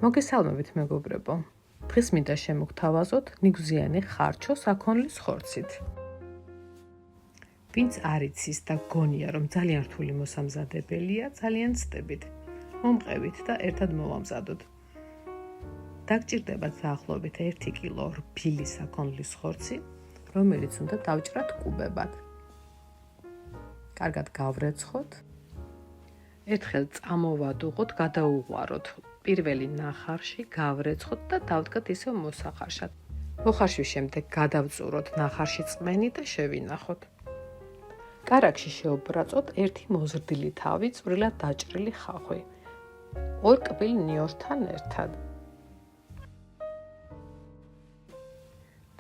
მოგესალმებით მეგობრებო. დღეს მინდა შემოგთავაზოთ ნიგვზიანი ხარჩო საქონლის ხორცით. ვინც არ იცის და გონია, რომ ძალიან რთული მოსამზადებელია, ძალიან ცდებით. მომყევით და ერთად მოვამზადოთ. დაგჭირდებათ დაახლოებით 1 კილო რბილი საქონლის ხორცი, რომელიც უნდა დავჭრათ კუბებად. კარგად გავრეცხოთ. ერთხელ წამოვადუღოთ, გადაუღვაროთ. პირველი ნახარში გავრეცხოთ და დავდგათ ისევ მოსახარშად. მოხარშვის შემდეგ გადავწუროთ ნახარში წმენი და შევინახოთ. კარაქში შევბრაწოთ 1 მოზრდილი თავი წვრილად დაჭრილი ხახვი. 2 კბილ ნიორთან ერთად.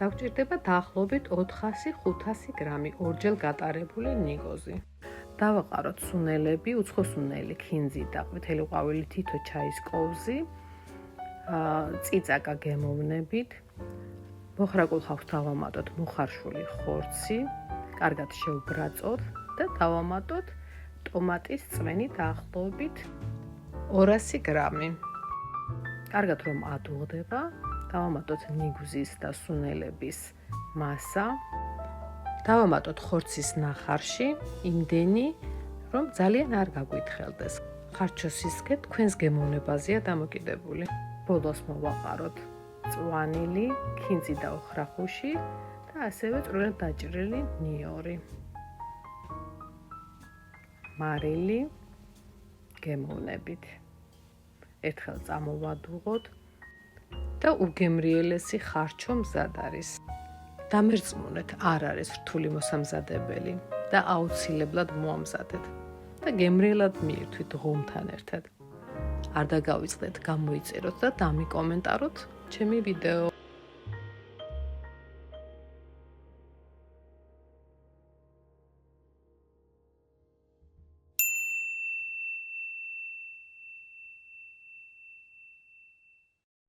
დავჭირდება დაახლოებით 400-500 გრამი ორჯერ გატარებული ნიგოზი. დავაყაროთ სუნელები, უცხოსუნელი, ქინძი და ყვითელი ყვავილი თითო ჩაის კოვზი, წიწაკა გემოვნებით, მოხრაკულ ხავს დავამატოთ მოხარშული ხორცი, კარგად შევბრაწოთ და დავამატოთ ტომატის წვენი დაახლოებით 200 გრამი. კარგად რომ ადუღდება, დავამატოთ ნიგვზის და სუნელების მასა. დავამატოთ ხორცის ნახარში, იმდენი, რომ ძალიან არ გაგვითხელდეს. ხარჩოსისკე თქვენს გემოვნებაზეა დამოკიდებული. ბოლოს მოვაყაროთ წვანილი, ქინძი და ოხრახუში და ასევე წვრილად დაჭრილი ნიორი. მარილი გემოვნებით. ერთხელ წამოვადუღოთ და უგემრიელესი ხარჩო მზად არის. დამერწმუნეთ, არ არის რთული მოსამზადებელი და აუცილებლად მოამზადეთ და გემრიელად მიირთვით ღომთან ერთად. არ დაგავიწყდეთ, გამოიწეროთ და დამიკომენტაროთ ჩემი ვიდეო.